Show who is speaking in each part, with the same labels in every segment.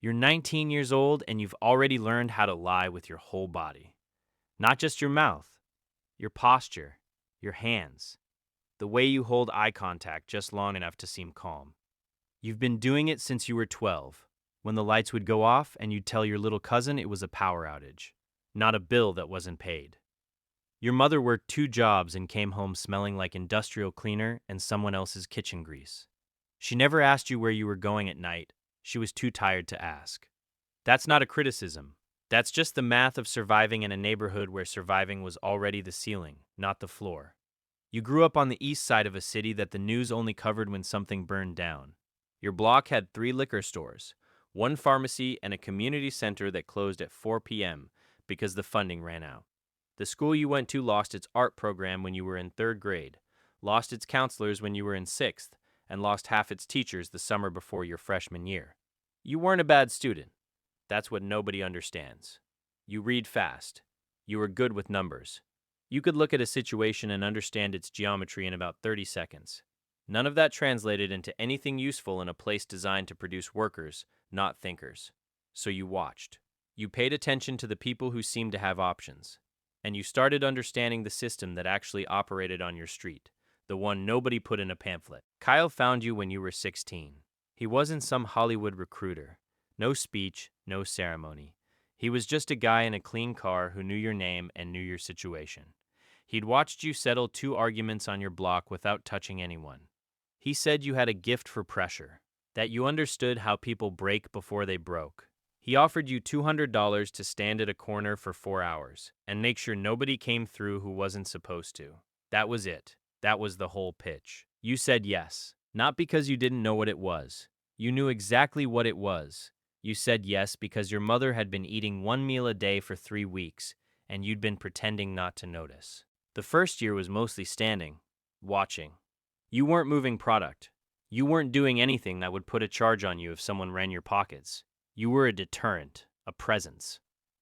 Speaker 1: You're 19 years old and you've already learned how to lie with your whole body. Not just your mouth, your posture, your hands, the way you hold eye contact just long enough to seem calm. You've been doing it since you were 12, when the lights would go off and you'd tell your little cousin it was a power outage, not a bill that wasn't paid. Your mother worked 2 jobs and came home smelling like industrial cleaner and someone else's kitchen grease. She never asked you where you were going at night. She was too tired to ask. That's not a criticism. That's just the math of surviving in a neighborhood where surviving was already the ceiling, not the floor. You grew up on the east side of a city that the news only covered when something burned down. Your block had 3 liquor stores, 1 pharmacy, and a community center that closed at 4 p.m. because the funding ran out. The school you went to lost its art program when you were in 3rd grade, lost its counselors when you were in 6th, and lost half its teachers the summer before your freshman year. You weren't a bad student. That's what nobody understands. You read fast. You were good with numbers. You could look at a situation and understand its geometry in about 30 seconds. None of that translated into anything useful in a place designed to produce workers, not thinkers. So you watched. You paid attention to the people who seemed to have options. And you started understanding the system that actually operated on your street, the one nobody put in a pamphlet. Kyle found you when you were 16. He wasn't some Hollywood recruiter. No speech, no ceremony. He was just a guy in a clean car who knew your name and knew your situation. He'd watched you settle 2 arguments on your block without touching anyone. He said you had a gift for pressure, that you understood how people break before they broke. He offered you $200 to stand at a corner for 4 hours and make sure nobody came through who wasn't supposed to. That was it. That was the whole pitch. You said yes, not because you didn't know what it was. You knew exactly what it was. You said yes because your mother had been eating 1 meal a day for 3 weeks, and you'd been pretending not to notice. The first year was mostly standing, watching. You weren't moving product. You weren't doing anything that would put a charge on you if someone ran your pockets. You were a deterrent, a presence.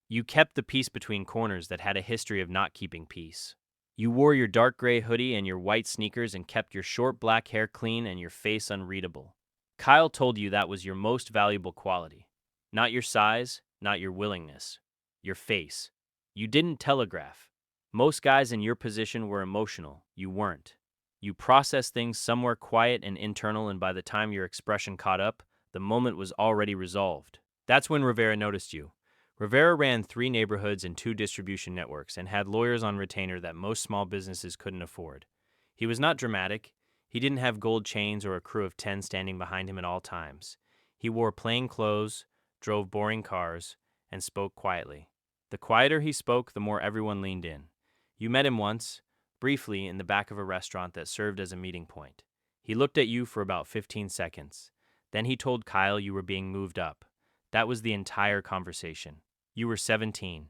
Speaker 1: You kept the peace between corners that had a history of not keeping peace. You wore your dark gray hoodie and your white sneakers and kept your short black hair clean and your face unreadable. Kyle told you that was your most valuable quality. Not your size, not your willingness. Your face. You didn't telegraph. Most guys in your position were emotional. You weren't. You processed things somewhere quiet and internal, and by the time your expression caught up, the moment was already resolved. That's when Rivera noticed you. Rivera ran 3 neighborhoods and 2 distribution networks and had lawyers on retainer that most small businesses couldn't afford. He was not dramatic. He didn't have gold chains or a crew of 10 standing behind him at all times. He wore plain clothes, drove boring cars, and spoke quietly. The quieter he spoke, the more everyone leaned in. You met him once, briefly, in the back of a restaurant that served as a meeting point. He looked at you for about 15 seconds. Then he told Kyle you were being moved up. That was the entire conversation. You were 17.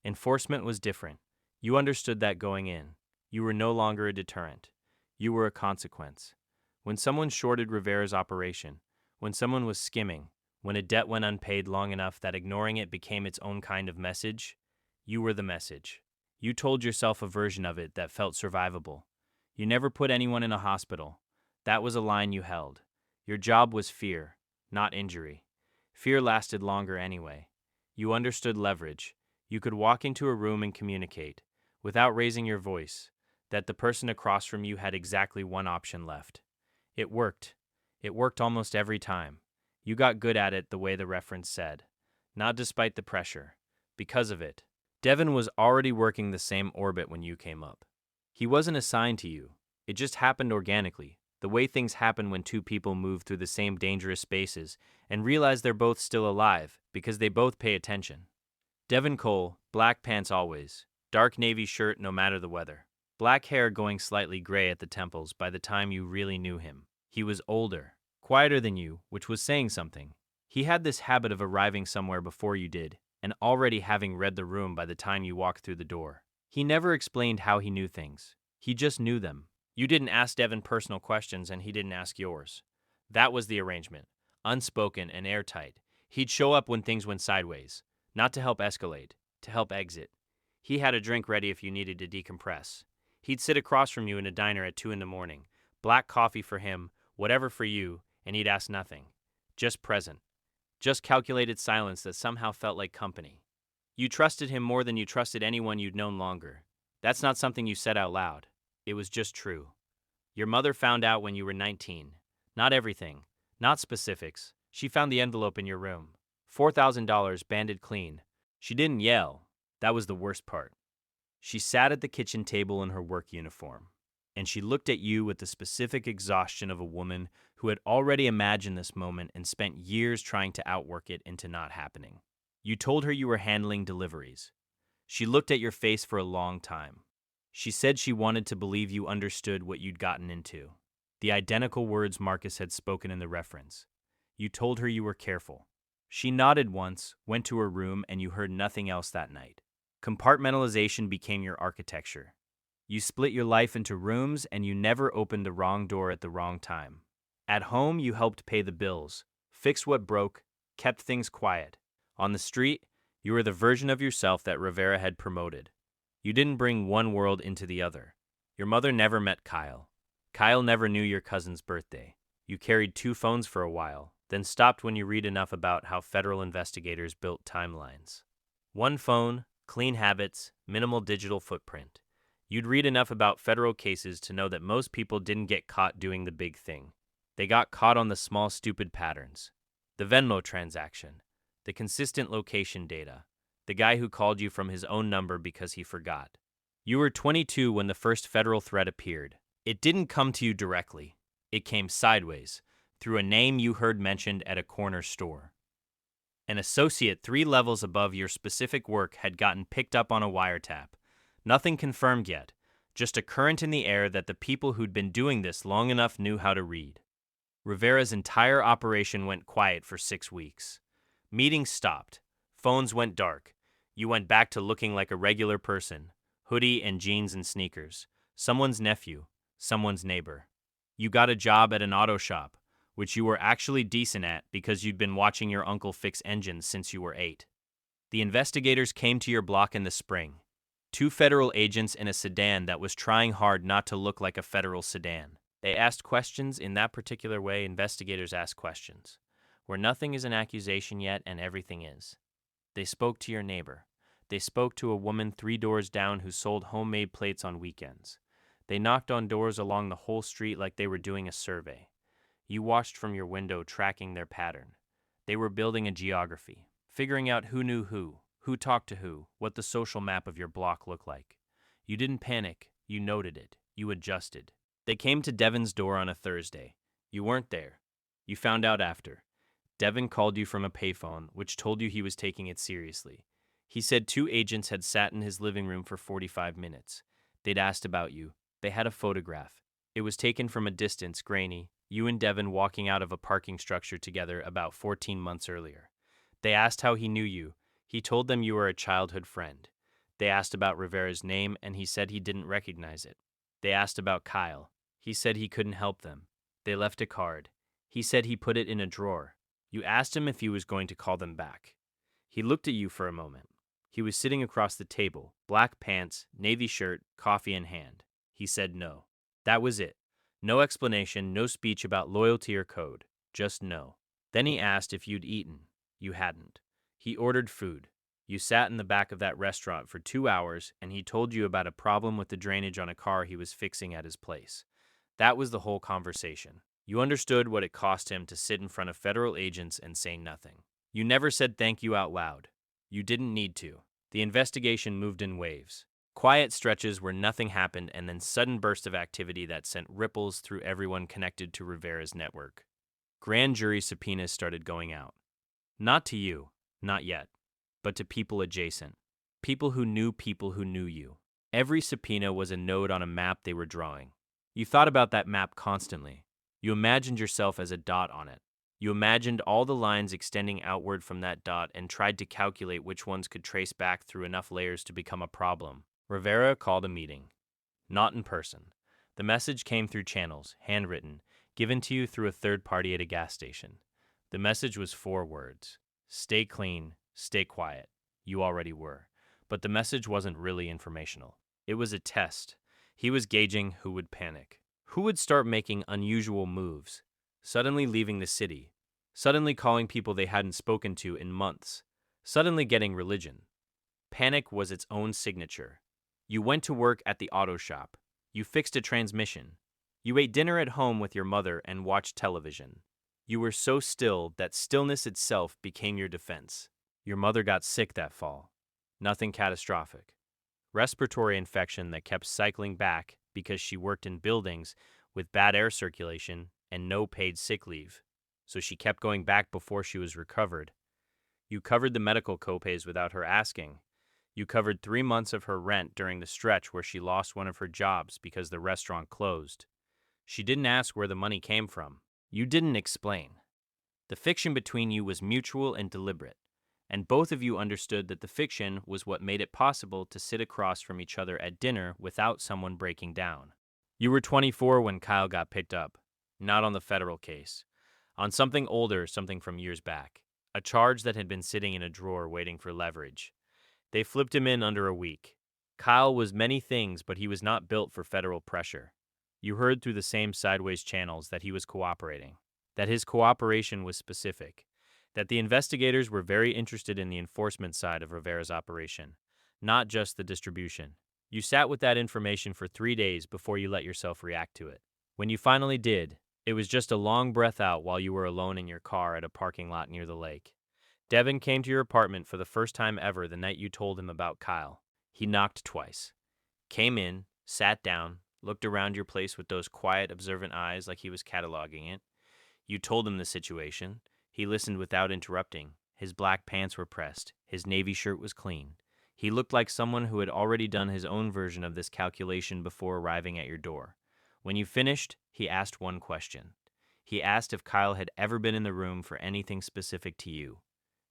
Speaker 1: Enforcement was different. You understood that going in. You were no longer a deterrent. You were a consequence. When someone shorted Rivera's operation, when someone was skimming, when a debt went unpaid long enough that ignoring it became its own kind of message, you were the message. You told yourself a version of it that felt survivable. You never put anyone in a hospital. That was a line you held. Your job was fear, not injury. Fear lasted longer anyway. You understood leverage. You could walk into a room and communicate, without raising your voice, that the person across from you had exactly one option left. It worked. It worked almost every time. You got good at it the way the reference said. Not despite the pressure. Because of it. Devon was already working the same orbit when you came up. He wasn't assigned to you. It just happened organically, the way things happen when 2 people move through the same dangerous spaces and realize they're both still alive because they both pay attention. Devon Cole, black pants always, dark navy shirt no matter the weather. Black hair going slightly gray at the temples by the time you really knew him. He was older, quieter than you, which was saying something. He had this habit of arriving somewhere before you did, and already having read the room by the time you walked through the door. He never explained how he knew things. He just knew them. You didn't ask Devon personal questions and he didn't ask yours. That was the arrangement. Unspoken and airtight. He'd show up when things went sideways. Not to help escalate, to help exit. He had a drink ready if you needed to decompress. He'd sit across from you in a diner at 2 a.m, black coffee for him, whatever for you, and he'd ask nothing. Just present. just calculated silence that somehow felt like company. You trusted him more than you trusted anyone you'd known longer. That's not something you said out loud. It was just true. Your mother found out when you were 19. Not everything, not specifics. She found the envelope in your room. $4,000 banded clean. She didn't yell. That was the worst part. She sat at the kitchen table in her work uniform, and she looked at you with the specific exhaustion of a woman who had already imagined this moment and spent years trying to outwork it into not happening. You told her you were handling deliveries. She looked at your face for a long time. She said she wanted to believe you understood what you'd gotten into. The identical words Marcus had spoken in the reference. You told her you were careful. She nodded once, went to her room, and you heard nothing else that night. Compartmentalization became your architecture. You split your life into rooms and you never opened the wrong door at the wrong time. At home, you helped pay the bills, fixed what broke, kept things quiet. On the street, you were the version of yourself that Rivera had promoted. You didn't bring one world into the other. Your mother never met Kyle. Kyle never knew your cousin's birthday. You carried 2 phones for a while, then stopped when you read enough about how federal investigators built timelines. 1 phone, clean habits, minimal digital footprint. You'd read enough about federal cases to know that most people didn't get caught doing the big thing. They got caught on the small, stupid patterns. The Venmo transaction, the consistent location data, the guy who called you from his own number because he forgot. You were 22 when the first federal threat appeared. It didn't come to you directly. It came sideways, through a name you heard mentioned at a corner store. An associate 3 levels above your specific work had gotten picked up on a wiretap. Nothing confirmed yet, just a current in the air that the people who'd been doing this long enough knew how to read. Rivera's entire operation went quiet for 6 weeks. Meetings stopped. Phones went dark. You went back to looking like a regular person, hoodie and jeans and sneakers, someone's nephew, someone's neighbor. You got a job at an auto shop, which you were actually decent at because you'd been watching your uncle fix engines since you were 8. The investigators came to your block in the spring. 2 federal agents in a sedan that was trying hard not to look like a federal sedan. They asked questions in that particular way investigators ask questions, where nothing is an accusation yet and everything is. They spoke to your neighbor. They spoke to a woman 3 doors down who sold homemade plates on weekends. They knocked on doors along the whole street like they were doing a survey. You watched from your window, tracking their pattern. They were building a geography, figuring out who knew who talked to who, what the social map of your block looked like. You didn't panic. You noted it. You adjusted. They came to Devon's door on a Thursday. You weren't there. You found out after. Devon called you from a payphone, which told you he was taking it seriously. He said 2 agents had sat in his living room for 45 minutes. They'd asked about you. They had a photograph. It was taken from a distance, grainy, you and Devon walking out of a parking structure together about 14 months earlier. They asked how he knew you. He told them you were a childhood friend. They asked about Rivera's name, and he said he didn't recognize it. They asked about Kyle. He said he couldn't help them. They left a card. He said he put it in a drawer. You asked him if he was going to call them back. He looked at you for a moment. He was sitting across the table, black pants, navy shirt, coffee in hand. He said no. That was it. No explanation, no speech about loyalty or code. Just no. Then he asked if you'd eaten. You hadn't. He ordered food. You sat in the back of that restaurant for 2 hours, and he told you about a problem with the drainage on a car he was fixing at his place. That was the whole conversation. You understood what it cost him to sit in front of federal agents and say nothing. You never said thank you out loud. You didn't need to. The investigation moved in waves. Quiet stretches where nothing happened and then sudden bursts of activity that sent ripples through everyone connected to Rivera's network. Grand jury subpoenas started going out. Not to you, not yet, but to people adjacent. People who knew you. Every subpoena was a node on a map they were drawing. You thought about that map constantly. You imagined yourself as a dot on it. You imagined all the lines extending outward from that dot and tried to calculate which ones could trace back through enough layers to become a problem. Rivera called a meeting. Not in person. The message came through channels, handwritten, given to you through a third party at a gas station. The message was 4 words. Stay clean, stay quiet. You already were. But the message wasn't really informational. It was a test. He was gauging who would panic. Who would start making unusual moves, suddenly leaving the city, suddenly calling people they hadn't spoken to in months, suddenly getting religion. Panic was its own signature. You went to work at the auto shop. You fixed a transmission. You ate dinner at home with your mother and watched television. You were so still that stillness itself became your defense. Your mother got sick that fall. Nothing catastrophic. Respiratory infection that kept cycling back because she worked in buildings with bad air circulation and no paid sick leave. So she kept going back before she was recovered. You covered the medical copays without her asking. You covered 3 months of her rent during the stretch where she lost one of her jobs because the restaurant closed. She didn't ask where the money came from. You didn't explain. The fiction between you was mutual and deliberate, and both of you understood that the fiction was what made it possible to sit across from each other at dinner without someone breaking down. You were 24 when Kyle got picked up, not on the federal case, on something older, something from years back, a charge that had been sitting in a drawer waiting for leverage. They flipped him in under a week. Kyle was many things, but he was not built for federal pressure. You heard through the same sideways channels that he was cooperating, that his cooperation was specific, that the investigators were very interested in the enforcement side of Rivera's operation, not just the distribution. You sat with that information for 3 days before you let yourself react to it. When you finally did, it was just a long breath out while you were alone in your car at a parking lot near the lake. Devon came to your apartment for the first time ever the night you told him about Kyle. He knocked twice. Came in, sat down, looked around your place with those quiet, observant eyes like he was cataloging it. You told him the situation. He listened without interrupting. His black pants were pressed. His navy shirt was clean. He looked like someone who had already done his own version of this calculation before arriving at your door. When you finished, he asked one question. He asked if Kyle had ever been in the room for anything specific to you.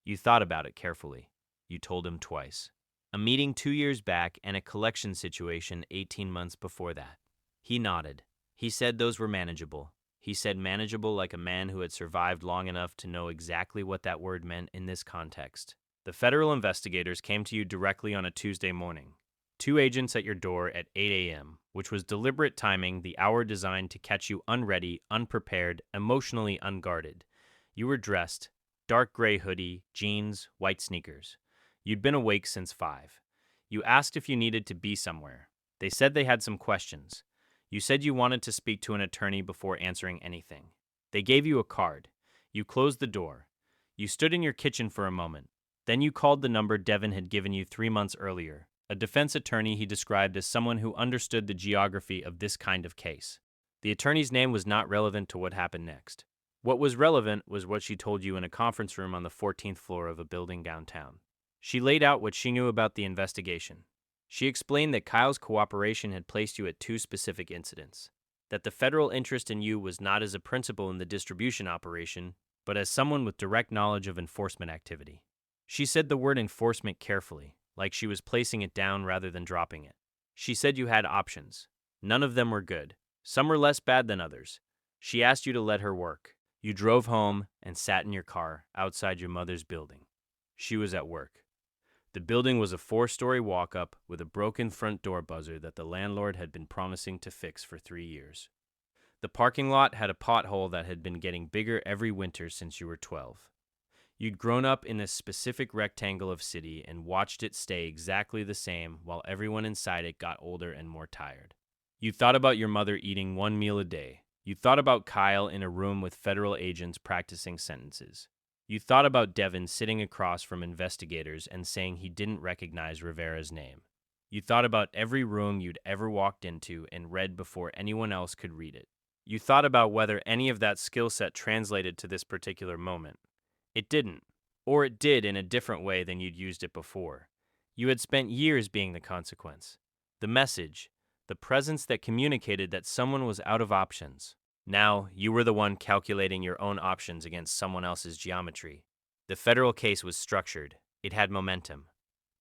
Speaker 1: You thought about it carefully. You told him twice. A meeting 2 years back and a collection situation 18 months before that. He nodded. He said those were manageable. He said manageable like a man who had survived long enough to know exactly what that word meant in this context. The federal investigators came to you directly on a Tuesday morning. 2 agents at your door at 8 a.m., which was deliberate timing, the hour designed to catch you unready, unprepared, emotionally unguarded. You were dressed, dark gray hoodie, jeans, white sneakers. You'd been awake since 5. You asked if you needed to be somewhere. They said they had some questions. You said you wanted to speak to an attorney before answering anything. They gave you a card. You closed the door. You stood in your kitchen for a moment. Then you called the number Devon had given you 3 months earlier, a defense attorney he described as someone who understood the geography of this kind of case. The attorney's name was not relevant to what happened next. What was relevant was what she told you in a conference room on the 14th floor of a building downtown. She laid out what she knew about the investigation. She explained that Kyle's cooperation had placed you at 2 specific incidents, that the federal interest in you was not as a principal in the distribution operation, but as someone with direct knowledge of enforcement activity. She said the word enforcement carefully, like she was placing it down rather than dropping it. She said you had options. None of them were good. Some were less bad than others. She asked you to let her work. You drove home and sat in your car outside your mother's building. She was at work. The building was a 4-story walk-up with a broken front door buzzer that the landlord had been promising to fix for 3 years. The parking lot had a pothole that had been getting bigger every winter since you were 12. You'd grown up in this specific rectangle of city and watched it stay exactly the same while everyone inside it got older and more tired. You thought about your mother eating 1 meal a day. You thought about Kyle in a room with federal agents practicing sentences. You thought about Devon sitting across from investigators and saying he didn't recognize Rivera's name. You thought about every room you'd ever walked into and read before anyone else could read it. You thought about whether any of that skill set translated to this particular moment. It didn't, or it did in a different way than you'd used it before. You had spent years being the consequence, the message, the presence that communicated that someone was out of options. Now, you were the one calculating your own options against someone else's geometry. The federal case was structured. It had momentum.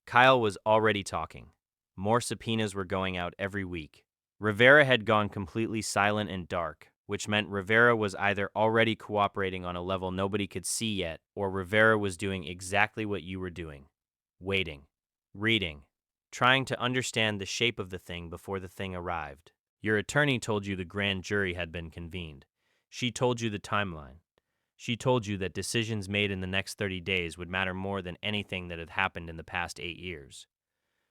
Speaker 1: Kyle was already talking. More subpoenas were going out every week. Rivera had gone completely silent and dark, which meant Rivera was either already cooperating on a level nobody could see yet, or Rivera was doing exactly what you were doing. Waiting. Reading. Trying to understand the shape of the thing before the thing arrived. Your attorney told you the grand jury had been convened. She told you the timeline. She told you that decisions made in the next 30 days would matter more than anything that had happened in the past 8 years.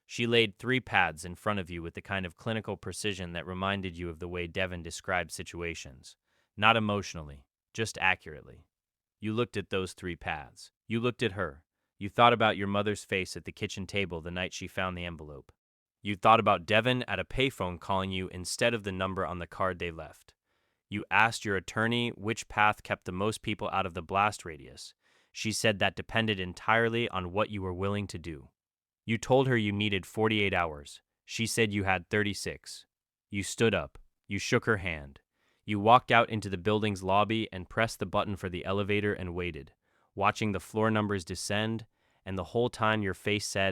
Speaker 1: She laid 3 paths in front of you with the kind of clinical precision that reminded you of the way Devon described situations. Not emotionally, just accurately. You looked at those 3 paths. You looked at her. You thought about your mother's face at the kitchen table the night she found the envelope. You thought about Devon at a payphone calling you instead of the number on the card they left. You asked your attorney which path kept the most people out of the blast radius. She said that depended entirely on what you were willing to do. You told her you needed 48 hours. She said you had 36. You stood up. You shook her hand. You walked out into the building's lobby and pressed the button for the elevator and waited, watching the floor numbers descend, and the whole time your face said,